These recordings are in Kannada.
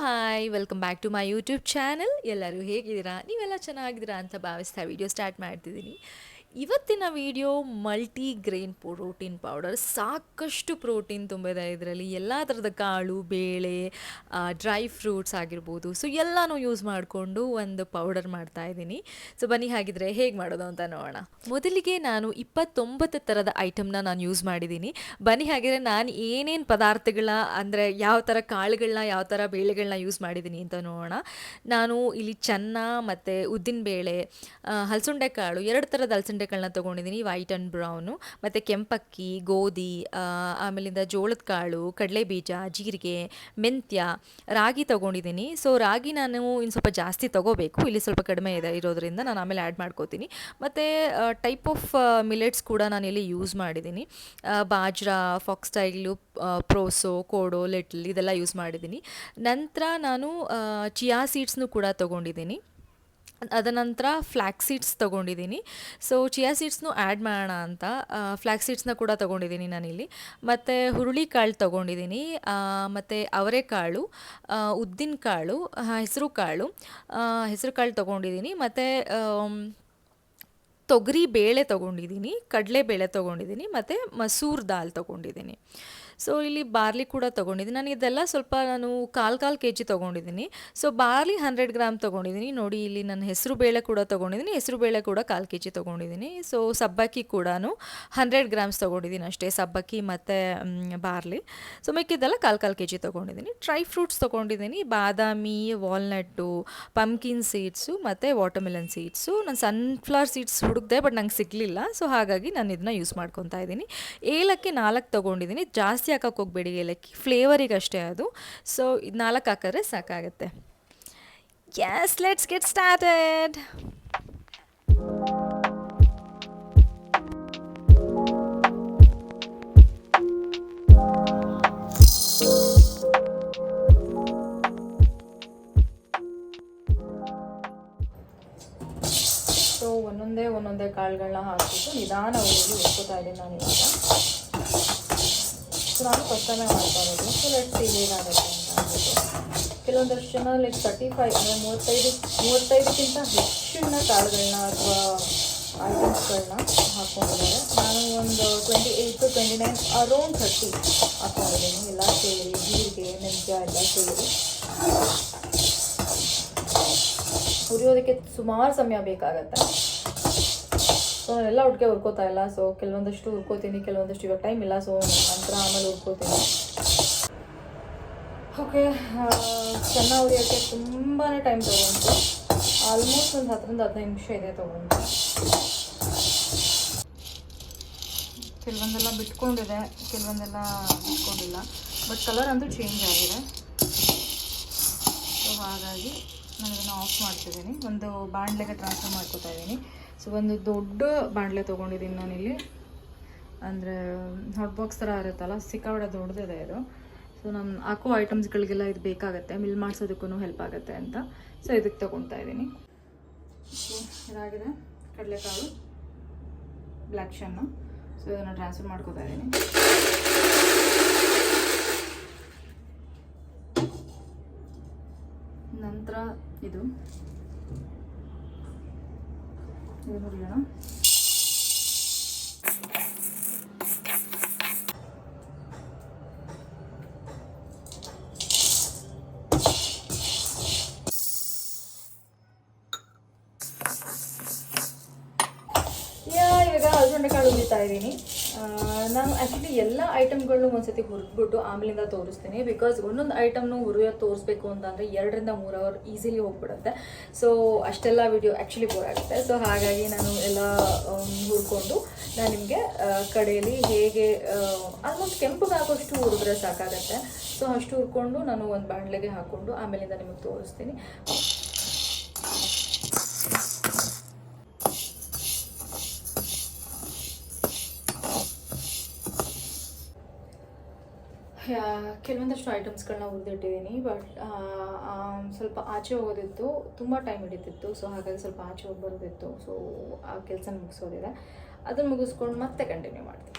Hi welcome back to my YouTube channel. ಎಲ್ಲರೂ ಹೇಗಿದ್ದೀರಾ? ನೀವೆಲ್ಲ ಚೆನ್ನಾಗಿದ್ದೀರಾ ಅಂತ ಭಾವಿಸ್ತಾ ವಿಡಿಯೋ ಸ್ಟಾರ್ಟ್ ಮಾಡ್ತಿದ್ದೀನಿ. ಇವತ್ತಿನ video multi grain protein powder. ಸಾಕಷ್ಟು ಪ್ರೋಟೀನ್ ತುಂಬಿದೆ ಇದರಲ್ಲಿ. ಎಲ್ಲ ಥರದ ಕಾಳು, ಬೇಳೆ, ಡ್ರೈ ಫ್ರೂಟ್ಸ್ ಆಗಿರ್ಬೋದು. ಸೊ ಎಲ್ಲನೂ ಯೂಸ್ ಮಾಡಿಕೊಂಡು ಒಂದು ಪೌಡರ್ ಮಾಡ್ತಾ ಇದ್ದೀನಿ. ಸೊ ಬನ್ನಿ ಹಾಗಿದ್ರೆ ಹೇಗೆ ಮಾಡೋದು ಅಂತ ನೋಡೋಣ. ಮೊದಲಿಗೆ ನಾನು 29 ಥರದ ಐಟಮ್ನ ನಾನು ಯೂಸ್ ಮಾಡಿದ್ದೀನಿ. ಬನ್ನಿ ಹಾಗಿದ್ರೆ ನಾನು ಏನೇನು ಪದಾರ್ಥಗಳ ಅಂದರೆ ಯಾವ ಥರ ಕಾಳುಗಳನ್ನ ಯಾವ ಥರ ಬೇಳೆಗಳನ್ನ ಯೂಸ್ ಮಾಡಿದ್ದೀನಿ ಅಂತ ನೋಡೋಣ. ನಾನು ಇಲ್ಲಿ ಚೆನ್ನ ಮತ್ತು ಉದ್ದಿನಬೇಳೆ, ಹಲಸುಂಡೆ ಕಾಳು, 2 ಥರದ ಹಲಸುಂಡೆಗಳನ್ನ ತೊಗೊಂಡಿದ್ದೀನಿ, ವೈಟ್ ಆ್ಯಂಡ್ ಬ್ರೌನು, ಮತ್ತು ಕೆಂಪಕ್ಕಿ, ಗೋಧಿ, ಆಮೇಲಿಂದ ಜೋಳದ ಕಾಳು, ಕಡಲೆಬೀಜ, ಜೀರಿಗೆ, ಮೆಂತ್ಯ, ರಾಗಿ ತೊಗೊಂಡಿದ್ದೀನಿ. ಸೊ ರಾಗಿ ನಾನು ಇನ್ನು ಸ್ವಲ್ಪ ಜಾಸ್ತಿ ತೊಗೋಬೇಕು, ಇಲ್ಲಿ ಸ್ವಲ್ಪ ಕಡಿಮೆ ಇದೆ ಇರೋದ್ರಿಂದ ನಾನು ಆಮೇಲೆ ಆ್ಯಡ್ ಮಾಡ್ಕೋತೀನಿ. ಮತ್ತು ಟೈಪ್ ಆಫ್ ಮಿಲೆಟ್ಸ್ ಕೂಡ ನಾನಿಲ್ಲಿ ಯೂಸ್ ಮಾಡಿದ್ದೀನಿ. ಬಾಜ್ರಾ, ಫಾಕ್ಸ್ಟೈಲು, ಪ್ರೋಸೋ, ಕೋಡೋ, ಲಿಟ್ಲ್ ಇದೆಲ್ಲ ಯೂಸ್ ಮಾಡಿದ್ದೀನಿ. ನಂತರ ನಾನು ಚಿಯಾ ಸೀಡ್ಸ್ನು ಕೂಡ ತೊಗೊಂಡಿದ್ದೀನಿ. ಅದ ನಂತರ ಫ್ಲ್ಯಾಕ್ ಸೀಡ್ಸ್ ತೊಗೊಂಡಿದ್ದೀನಿ. ಸೊ ಚಿಯಾ ಸೀಡ್ಸ್ನು ಆ್ಯಡ್ ಮಾಡೋಣ ಅಂತ ಫ್ಲ್ಯಾಕ್ ಸೀಡ್ಸ್ನ ಕೂಡ ತೊಗೊಂಡಿದ್ದೀನಿ ನಾನಿಲ್ಲಿ. ಮತ್ತು ಹುರುಳಿಕಾಳು ತೊಗೊಂಡಿದ್ದೀನಿ, ಮತ್ತು ಅವರೆಕಾಳು, ಉದ್ದಿನ ಕಾಳು, ಹೆಸರು ಕಾಳು ತೊಗೊಂಡಿದ್ದೀನಿ. ಮತ್ತು ತೊಗರಿ ಬೇಳೆ ತೊಗೊಂಡಿದ್ದೀನಿ, ಕಡಲೆಬೇಳೆ ತೊಗೊಂಡಿದ್ದೀನಿ, ಮತ್ತು ಮಸೂರ್ ದಾಲ್ ತೊಗೊಂಡಿದ್ದೀನಿ. ಸೊ ಇಲ್ಲಿ ಬಾರ್ಲಿ ಕೂಡ ತೊಗೊಂಡಿದ್ದೀನಿ. ನಾನು ಇದೆಲ್ಲ ಸ್ವಲ್ಪ ಕಾಲು ಕೆ ಜಿ ತೊಗೊಂಡಿದ್ದೀನಿ. ಸೊ ಬಾರ್ಲಿ 100 ಗ್ರಾಮ್ ತೊಗೊಂಡಿದ್ದೀನಿ. ನೋಡಿ ಇಲ್ಲಿ ನಾನು ಹೆಸರು ಬೇಳೆ ಕೂಡ ತೊಗೊಂಡಿದ್ದೀನಿ, ಹೆಸರು ಬೇಳೆ ಕೂಡ 1/4 ಕೆ ಜಿ ತೊಗೊಂಡಿದ್ದೀನಿ. ಸೊ ಸಬ್ಬಕ್ಕಿ ಕೂಡ 100 ಗ್ರಾಮ್ಸ್ ತೊಗೊಂಡಿದ್ದೀನಿ ಅಷ್ಟೇ, ಸಬ್ಬಕ್ಕಿ ಮತ್ತು ಬಾರ್ಲಿ. ಸೊ ಮಿಕ್ಕಿದ್ದೆಲ್ಲ 1/4 ಕೆ ಜಿ ತೊಗೊಂಡಿದ್ದೀನಿ. ಡ್ರೈ ಫ್ರೂಟ್ಸ್ ತೊಗೊಂಡಿದ್ದೀನಿ, ಬಾದಾಮಿ, ವಾಲ್ನಟ್ಟು, ಪಂಪ್ಕಿನ್ ಸೀಡ್ಸು ಮತ್ತು ವಾಟರ್ಮೆಲನ್ ಸೀಡ್ಸು. ನಾನು ಸನ್ಫ್ಲವರ್ ಸೀಡ್ಸ್ ಹುಡುಕ್ದೆ, ಬಟ್ ನಂಗೆ ಸಿಗಲಿಲ್ಲ. ಸೊ ಹಾಗಾಗಿ ನಾನು ಇದನ್ನ ಯೂಸ್ ಮಾಡ್ಕೊತಾ ಇದ್ದೀನಿ. ಏಲಕ್ಕಿ 4 ತೊಗೊಂಡಿದ್ದೀನಿ, ಜಾಸ್ತಿ ಹಾಕಕ್ಕೆ ಹೋಗಬೇಡಿ ಏಲಕ್ಕಿ, ಫ್ಲೇವರಿಗೆ ಅಷ್ಟೇ ಅದು. ಸೊ ಇದು 4 ಹಾಕಿದ್ರೆ ಸಾಕಾಗುತ್ತೆ. Yes, let's get started. So ಒಂದೊಂದೇ ಕಾಳುಗಳನ್ನ ಹಾಕಿಬಿಟ್ಟು ನಿಧಾನವಾಗಿ ಹುರ್ಕೋತಾ ಇದ್ದೀನಿ ನಾನು ಇವಾಗ. ಸೊ ನಾನು ಫಸ್ಟ್ ಟೈಮೇ ಮಾಡ್ತಾ ಇರೋದು. ಸೊ ಲೆಟ್ಸ್ ಸಿ ಹೇಗಾಗುತ್ತೆ ಅಂತ ಅಂದ್ಬಿಟ್ಟು. ಕೆಲವೊಂದಷ್ಟು ಜನ ಲೈಕ್ 35 ಅಂದರೆ 35ಕ್ಕಿಂತ ಹೆಚ್ಚಿನ ಕಾಳುಗಳನ್ನ ಅಥವಾ ಐಟಮ್ಸ್ಗಳನ್ನ ಹಾಕ್ಕೊಂಡಿದ್ದಾರೆ. ನಾನು ಒಂದು 28 to 29 ಅರೌಂಡ್ 30 ಹಾಕ್ಕೊಂಡಿದ್ದೀನಿ, ಎಲ್ಲ ಸೇರಿ, ಜೀರಿಗೆ, ಮೆಂತ್ಯ ಎಲ್ಲ ಸೇರಿ. ಹುರಿಯೋದಕ್ಕೆ ಸುಮಾರು ಸಮಯ ಬೇಕಾಗತ್ತೆ. ಸೊ ನಾನೆಲ್ಲ ಒಟ್ಟಿಗೆ ಹುರ್ಕೋತಾ ಇಲ್ಲ. ಸೊ ಕೆಲವೊಂದಷ್ಟು ಹುರ್ಕೋತೀನಿ, ಕೆಲವೊಂದಷ್ಟು ಇವಾಗ ಟೈಮ್ ಇಲ್ಲ. ಸೊ ನಂತರ ಆಮೇಲೆ ಹುರ್ಕೋತೀನಿ. ಓಕೆ, ಚೆನ್ನಾಗಿ ಹುರಿಯೋಕ್ಕೆ ತುಂಬಾ ಟೈಮ್ ತೊಗೊಂಡು, ಆಲ್ಮೋಸ್ಟ್ ಒಂದು 10ರಿಂದ 15 ನಿಮಿಷ ಇದೆ ತೊಗೊಂಡು. ಕೆಲವೊಂದೆಲ್ಲ ಬಿಟ್ಕೊಂಡಿದೆ, ಕೆಲವೊಂದೆಲ್ಲ ಬಿಟ್ಕೊಂಡಿಲ್ಲ, ಬಟ್ ಕಲರ್ ಅಂತೂ ಚೇಂಜ್ ಆಗಿದೆ. ಸೊ ಹಾಗಾಗಿ ನಾನು ಇದನ್ನು ಆಫ್ ಮಾಡ್ತಿದ್ದೀನಿ, ಒಂದು ಬಾಣಲೆಗೆ ಟ್ರಾನ್ಸ್ಫರ್ ಮಾಡ್ಕೊತಾ ಇದ್ದೀನಿ. ಸೊ ಒಂದು ದೊಡ್ಡ ಬಾಣಲೆ ತೊಗೊಂಡಿದ್ದೀನಿ ನಾನಿಲ್ಲಿ, ಅಂದರೆ ಹಾಟ್ ಬಾಕ್ಸ್ ಥರ ಇರುತ್ತಲ್ಲ, ಸಿಕ್ಕಾಪಟ್ಟೆ ದೊಡ್ಡದಿದೆ ಇದು. ಸೊ ನಾನು ಹಾಕೋ ಐಟಮ್ಸ್ಗಳಿಗೆಲ್ಲ ಇದು ಬೇಕಾಗುತ್ತೆ, ಮಿಲ್ ಮಾಡಿಸೋದಕ್ಕೂ ಹೆಲ್ಪ್ ಆಗುತ್ತೆ ಅಂತ. ಸೊ ಇದಕ್ಕೆ ತೊಗೊಳ್ತಾ ಇದ್ದೀನಿ. ಇದಾಗಿದೆ ಕಡಲೆಕಾಳು, ಬ್ಲ್ಯಾಕ್ ಶನ್ನು. ಸೊ ಇದನ್ನು ಟ್ರಾನ್ಸ್ಫರ್ ಮಾಡ್ಕೊತಾ ಇದ್ದೀನಿ. ನಂತರ ಇದು ಹುರಿಯೋಣ. ಇವಾಗ ಹಲಸುಂಡೆ ಕಾಳು ಹುರಿತಾ ಇದ್ದೀನಿ. ನಾನು ಆ್ಯಕ್ಚುಲಿ ಎಲ್ಲ ಐಟಮ್ಗಳನ್ನೂ ಒಂದ್ಸತಿ ಹುರಿದ್ಬಿಟ್ಟು ಆಮೇಲಿಂದ ತೋರಿಸ್ತೀನಿ. ಬಿಕಾಸ್ ಒಂದೊಂದು ಐಟಮ್ನು ಹುರಿಯೋದು ತೋರಿಸ್ಬೇಕು ಅಂತಂದರೆ 2ರಿಂದ 3 ಅವರ್ ಈಸಿಲಿ ಹೋಗ್ಬಿಡುತ್ತೆ. ಸೊ ಅಷ್ಟೆಲ್ಲ ವಿಡಿಯೋ ಆ್ಯಕ್ಚುಲಿ ಬೋರ್ ಆಗುತ್ತೆ. ಸೊ ಹಾಗಾಗಿ ನಾನು ಎಲ್ಲ ಹುರ್ಕೊಂಡು ನಾನು ನಿಮಗೆ ಕಡೆಯಲ್ಲಿ ಹೇಗೆ ಆಲ್ಮೋಸ್ಟ್ ಕೆಂಪಗೆ ಹಾಕೋಷ್ಟು ಹುರಿದ್ರೆ ಸಾಕಾಗತ್ತೆ. ಸೊ ಅಷ್ಟು ಹುರ್ಕೊಂಡು ನಾನು ಒಂದು ಬಾಣಲೆಗೆ ಹಾಕ್ಕೊಂಡು ಆಮೇಲಿಂದ ನಿಮಗೆ ತೋರಿಸ್ತೀನಿ. ಕೆಲವೊಂದಷ್ಟು ಐಟಮ್ಸ್ಗಳನ್ನ ಹುರಿದಿಟ್ಟಿದ್ದೀನಿ, ಬಟ್ ಸ್ವಲ್ಪ ಆಚೆ ಹೋಗೋದಿತ್ತು, ತುಂಬ ಟೈಮ್ ಹಿಡಿತಿತ್ತು. ಸೊ ಹಾಗಾಗಿ ಸ್ವಲ್ಪ ಆಚೆ ಹೋಗಿ ಬರೋದಿತ್ತು. ಸೊ ಆ ಕೆಲಸ ಮುಗಿಸೋದಿದೆ, ಅದನ್ನು ಮುಗಿಸ್ಕೊಂಡು ಮತ್ತೆ ಕಂಟಿನ್ಯೂ ಮಾಡ್ತೀನಿ.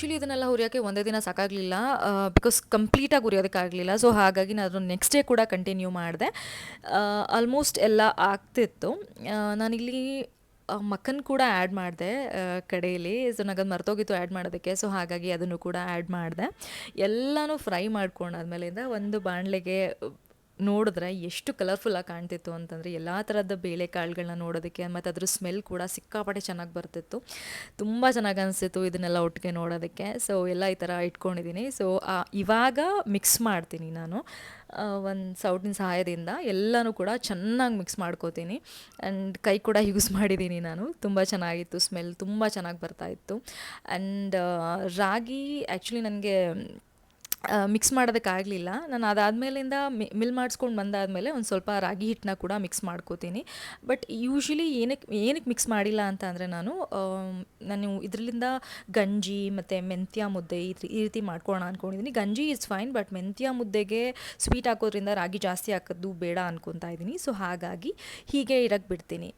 ಆ್ಯಕ್ಚುಲಿ ಇದನ್ನೆಲ್ಲ ಹುರಿಯೋಕ್ಕೆ ಒಂದೇ ದಿನ ಸಾಕಾಗಲಿಲ್ಲ, ಬಿಕಾಸ್ ಕಂಪ್ಲೀಟಾಗಿ ಹುರಿಯೋದಕ್ಕಾಗಲಿಲ್ಲ. ಸೊ ಹಾಗಾಗಿ ನಾನು ಅದನ್ನು ನೆಕ್ಸ್ಟ್ ಡೇ ಕೂಡ ಕಂಟಿನ್ಯೂ ಮಾಡಿದೆ. ಆಲ್ಮೋಸ್ಟ್ ಎಲ್ಲ ಆಗ್ತಿತ್ತು. ನಾನಿಲ್ಲಿ ಮಕ್ಕನ್ ಕೂಡ ಆ್ಯಡ್ ಮಾಡಿದೆ ಕಡೆಯಲ್ಲಿ. ಸೊ ನನಗದು ಮರ್ತೋಗಿತ್ತು ಆ್ಯಡ್ ಮಾಡೋದಕ್ಕೆ. ಸೊ ಹಾಗಾಗಿ ಅದನ್ನು ಕೂಡ ಆ್ಯಡ್ ಮಾಡಿದೆ. ಎಲ್ಲನೂ ಫ್ರೈ ಮಾಡ್ಕೊಂಡಾದ್ಮೇಲಿಂದ ಒಂದು ಬಾಣಲೆಗೆ ನೋಡಿದ್ರೆ ಎಷ್ಟು ಕಲರ್ಫುಲ್ಲಾಗಿ ಕಾಣ್ತಿತ್ತು ಅಂತಂದರೆ, ಎಲ್ಲ ಥರದ ಬೇಳೆಕಾಳುಗಳನ್ನ ನೋಡೋದಕ್ಕೆ ಮತ್ತು ಅದ್ರ ಸ್ಮೆಲ್ ಕೂಡ ಸಿಕ್ಕಾಪಟ್ಟೆ ಚೆನ್ನಾಗಿ ಬರ್ತಿತ್ತು. ತುಂಬ ಚೆನ್ನಾಗಿ ಅನಿಸ್ತಿತ್ತು ಇದನ್ನೆಲ್ಲ ಒಟ್ಟಿಗೆ ನೋಡೋದಕ್ಕೆ. ಸೊ ಎಲ್ಲ ಈ ಥರ ಇಟ್ಕೊಂಡಿದ್ದೀನಿ. ಸೊ ಇವಾಗ ಮಿಕ್ಸ್ ಮಾಡ್ತೀನಿ ನಾನು ಒಂದು ಸೌಟಿನ ಸಹಾಯದಿಂದ ಎಲ್ಲನೂ ಕೂಡ ಚೆನ್ನಾಗಿ ಮಿಕ್ಸ್ ಮಾಡ್ಕೋತೀನಿ. ಆ್ಯಂಡ್ ಕೈ ಕೂಡ ಯೂಸ್ ಮಾಡಿದ್ದೀನಿ ನಾನು. ತುಂಬ ಚೆನ್ನಾಗಿತ್ತು, ಸ್ಮೆಲ್ ತುಂಬ ಚೆನ್ನಾಗಿ ಬರ್ತಾಯಿತ್ತು. ಆ್ಯಂಡ್ ರಾಗಿ ಆ್ಯಕ್ಚುಲಿ ನನಗೆ ಮಿಕ್ಸ್ ಮಾಡೋದಕ್ಕಾಗಲಿಲ್ಲ. ನಾನು ಅದಾದಮೇಲಿಂದ ಮಿಲ್ ಮಾಡಿಸ್ಕೊಂಡು ಬಂದಾದಮೇಲೆ ಒಂದು ಸ್ವಲ್ಪ ರಾಗಿ ಹಿಟ್ಟನ್ನ ಕೂಡ ಮಿಕ್ಸ್ ಮಾಡ್ಕೋತೀನಿ. ಬಟ್ ಯೂಶ್ವಲಿ ಏನಕ್ಕೆ ಮಿಕ್ಸ್ ಮಾಡಿಲ್ಲ ಅಂತ ಅಂದರೆ, ನಾನು ಇದರಿಂದ ಗಂಜಿ ಮತ್ತು ಮೆಂತ್ಯ ಮುದ್ದೆ ಈ ರೀತಿ ಮಾಡ್ಕೊಳ್ಳೋಣ ಅಂದ್ಕೊಂಡಿದ್ದೀನಿ. ಗಂಜಿ ಇಸ್ ಫೈನ್, ಬಟ್ ಮೆಂತ್ಯ ಮುದ್ದೆಗೆ ಸ್ವೀಟ್ ಹಾಕೋದ್ರಿಂದ ರಾಗಿ ಜಾಸ್ತಿ ಹಾಕೋದು ಬೇಡ ಅಂದ್ಕೊತಾ ಇದ್ದೀನಿ. ಸೊ ಹಾಗಾಗಿ ಹೀಗೆ ಇರಕ್ಕೆ ಬಿಡ್ತೀನಿ.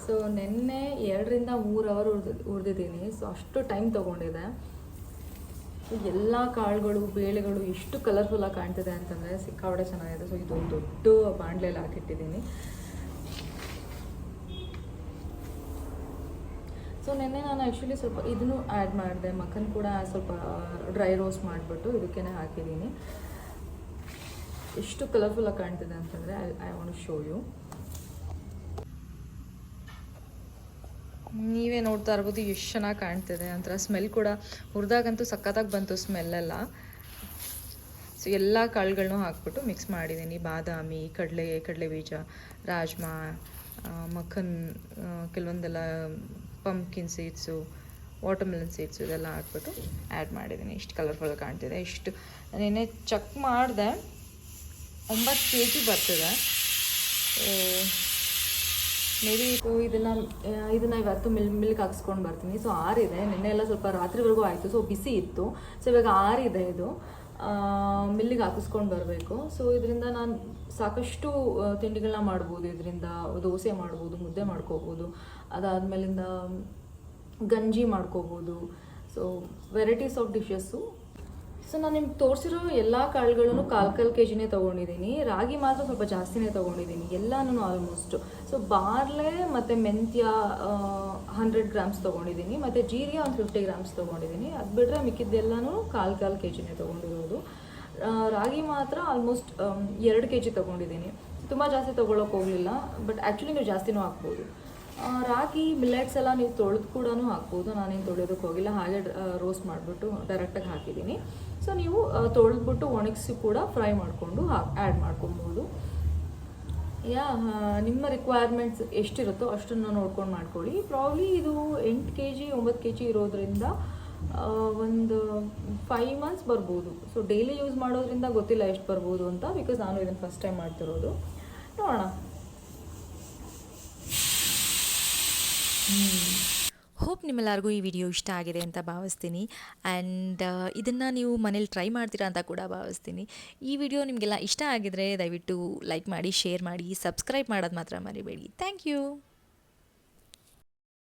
ಸೊ ನಿನ್ನೆ 2ರಿಂದ 3 ಅವರ್ ಹುರಿದಿದ್ದೀನಿ. ಸೊ ಅಷ್ಟು ಟೈಮ್ ತೊಗೊಂಡಿದೆ. ಎಲ್ಲ ಕಾಳುಗಳು ಬೇಳೆಗಳು ಎಷ್ಟು ಕಲರ್ಫುಲ್ಲಾಗಿ ಕಾಣ್ತಿದೆ ಅಂತಂದರೆ ಸಿಕ್ಕಾಪಟ್ಟೆ ಚೆನ್ನಾಗಿದೆ. ಸೊ ಇದೊಂದು ದೊಡ್ಡ ಬಾಣಲೆಯಲ್ಲಿ ಹಾಕಿಟ್ಟಿದ್ದೀನಿ. ಸೊ ನಿನ್ನೆ ನಾನು ಆ್ಯಕ್ಚುಲಿ ಸ್ವಲ್ಪ ಇದನ್ನು ಆ್ಯಡ್ ಮಾಡಿದೆ. ಮಕ್ಕನ್ ಕೂಡ ಸ್ವಲ್ಪ ಡ್ರೈ ರೋಸ್ಟ್ ಮಾಡಿಬಿಟ್ಟು ಇದಕ್ಕೇ ಹಾಕಿದ್ದೀನಿ. ಎಷ್ಟು ಕಲರ್ಫುಲ್ಲಾಗಿ ಕಾಣ್ತಿದೆ ಅಂತಂದರೆ I want to show you. ನೀವೇ ನೋಡ್ತಾ ಇರ್ಬೋದು ಎಷ್ಟು ಚೆನ್ನಾಗಿ ಕಾಣ್ತಿದೆ ಅಂತ. ಸ್ಮೆಲ್ ಕೂಡ ಹುರಿದಾಗಂತೂ ಸಖತ್ತಾಗಿ ಬಂತು ಸ್ಮೆಲ್ಲೆಲ್ಲ. ಸೊ ಎಲ್ಲ ಕಾಳುಗಳನ್ನೂ ಹಾಕ್ಬಿಟ್ಟು ಮಿಕ್ಸ್ ಮಾಡಿದ್ದೀನಿ. ಬಾದಾಮಿ, ಕಡಲೆ ಬೀಜ, ರಾಜ್ಮಾ, ಮಖನ್, ಕೆಲವೊಂದೆಲ್ಲ ಪಂಪ್ಕಿನ್ ಸೀಡ್ಸು, ವಾಟರ್ಮೆಲನ್ ಸೀಡ್ಸು ಇದೆಲ್ಲ ಹಾಕ್ಬಿಟ್ಟು ಆ್ಯಡ್ ಮಾಡಿದ್ದೀನಿ. ಇಷ್ಟು ಕಲರ್ಫುಲ್ ಕಾಣ್ತಿದೆ. ಇಷ್ಟು ನೆನ್ನೆ ಚೆಕ್ ಮಾಡಿದೆ, 9 kg ಬರ್ತಿದೆ. ಮೇ ಬಿ ಇದನ್ನು ಇವತ್ತು ಮಿಲ್ಕ್ ಹಾಕ್ಸ್ಕೊಂಡು ಬರ್ತೀನಿ. ಸೊ ಆರಿದೆ. ನಿನ್ನೆ ಎಲ್ಲ ಸ್ವಲ್ಪ ರಾತ್ರಿವರೆಗೂ ಆಯಿತು. ಸೊ ಬಿಸಿ ಇತ್ತು. ಸೊ ಇವಾಗ ಆರಿದೆ. ಇದು ಮಿಲ್ಲಿಗೆ ಹಾಕಿಸ್ಕೊಂಡು ಬರಬೇಕು. ಸೊ ಇದರಿಂದ ನಾನು ಸಾಕಷ್ಟು ತಿಂಡಿಗಳನ್ನ ಮಾಡ್ಬೋದು. ಇದರಿಂದ ದೋಸೆ ಮಾಡ್ಬೋದು, ಮುದ್ದೆ ಮಾಡ್ಕೋಬೋದು, ಅದಾದಮೇಲಿಂದ ಗಂಜಿ ಮಾಡ್ಕೋಬೋದು. So varieties of dishes. So ನಾನು ನಿಮ್ಗೆ ತೋರಿಸಿರೋ ಎಲ್ಲ ಕಾಳುಗಳನ್ನು ಕಾಲು kgನೇ ತೊಗೊಂಡಿದ್ದೀನಿ. ರಾಗಿ ಮಾತ್ರ ಸ್ವಲ್ಪ ಜಾಸ್ತಿನೇ ತೊಗೊಂಡಿದ್ದೀನಿ, ಎಲ್ಲನೂ ಆಲ್ಮೋಸ್ಟು. ಸೊ ಬಾರ್ಲೆ ಮತ್ತು ಮೆಂತ್ಯ 100 grams ತೊಗೊಂಡಿದ್ದೀನಿ, ಮತ್ತು ಜೀರಿಗೆ ಒಂದು 50 grams ತೊಗೊಂಡಿದ್ದೀನಿ. ಅದು ಬಿಟ್ಟರೆ ಮಿಕ್ಕಿದ್ದೆಲ್ಲನೂ ಕಾಲು kgನೇ ತೊಗೊಂಡಿರೋದು. ರಾಗಿ ಮಾತ್ರ ಆಲ್ಮೋಸ್ಟ್ 2 kg ತೊಗೊಂಡಿದ್ದೀನಿ. ತುಂಬ ಜಾಸ್ತಿ ತೊಗೊಳಕ್ಕೆ ಹೋಗಲಿಲ್ಲ, ಬಟ್ ಆ್ಯಕ್ಚುಲಿ ನೀವು ಜಾಸ್ತಿನೂ ಹಾಕ್ಬೋದು. ರಾಗಿ ಮಿಲ್ಲೆಟ್ಸ್ ಎಲ್ಲ ನೀವು ತೊಳೆದು ಕೂಡ ಹಾಕ್ಬೋದು. ನಾನೇನು ತೊಳೆಯೋದಕ್ಕೆ ಹೋಗಿಲ್ಲ, ಹಾಗೆ ರೋಸ್ಟ್ ಮಾಡಿಬಿಟ್ಟು ಡೈರೆಕ್ಟಾಗಿ ಹಾಕಿದ್ದೀನಿ. ಸೊ ನೀವು ತೊಳೆದ್ಬಿಟ್ಟು ಒಣಗಿಸಿ ಕೂಡ ಫ್ರೈ ಮಾಡಿಕೊಂಡು ಆ್ಯಡ್ ಮಾಡ್ಕೊಬೋದು. ನಿಮ್ಮ ರಿಕ್ವೈರ್ಮೆಂಟ್ಸ್ ಎಷ್ಟಿರುತ್ತೋ ಅಷ್ಟನ್ನು ನೋಡ್ಕೊಂಡು ಮಾಡ್ಕೊಳ್ಳಿ. ಪ್ರಾಬ್ಲಿ ಇದು 8 kg 9 kg ಇರೋದ್ರಿಂದ ಒಂದು 5 months ಬರ್ಬೋದು. ಸೊ ಡೈಲಿ ಯೂಸ್ ಮಾಡೋದ್ರಿಂದ ಗೊತ್ತಿಲ್ಲ ಎಷ್ಟು ಬರ್ಬೋದು ಅಂತ, ಬಿಕಾಸ್ ನಾನು ಇದನ್ನು ಫಸ್ಟ್ ಟೈಮ್ ಮಾಡ್ತಿರೋದು. ನೋಡೋಣ. ಹೋಪ್ ನಿಮ್ಮೆಲ್ಲರಿಗೂ ಈ ವಿಡಿಯೋ ಇಷ್ಟ ಆಗಿದೆ ಅಂತ ಭಾವಿಸ್ತೀನಿ. ಆ್ಯಂಡ್ ಇದನ್ನು ನೀವು ಮನೇಲಿ ಟ್ರೈ ಮಾಡ್ತೀರಾ ಅಂತ ಕೂಡ ಭಾವಿಸ್ತೀನಿ. ಈ ವಿಡಿಯೋ ನಿಮಗೆಲ್ಲ ಇಷ್ಟ ಆಗಿದರೆ ದಯವಿಟ್ಟು ಲೈಕ್ ಮಾಡಿ, ಶೇರ್ ಮಾಡಿ, ಸಬ್ಸ್ಕ್ರೈಬ್ ಮಾಡೋದು ಮಾತ್ರ ಮರಿಬೇಡಿ. Thank you.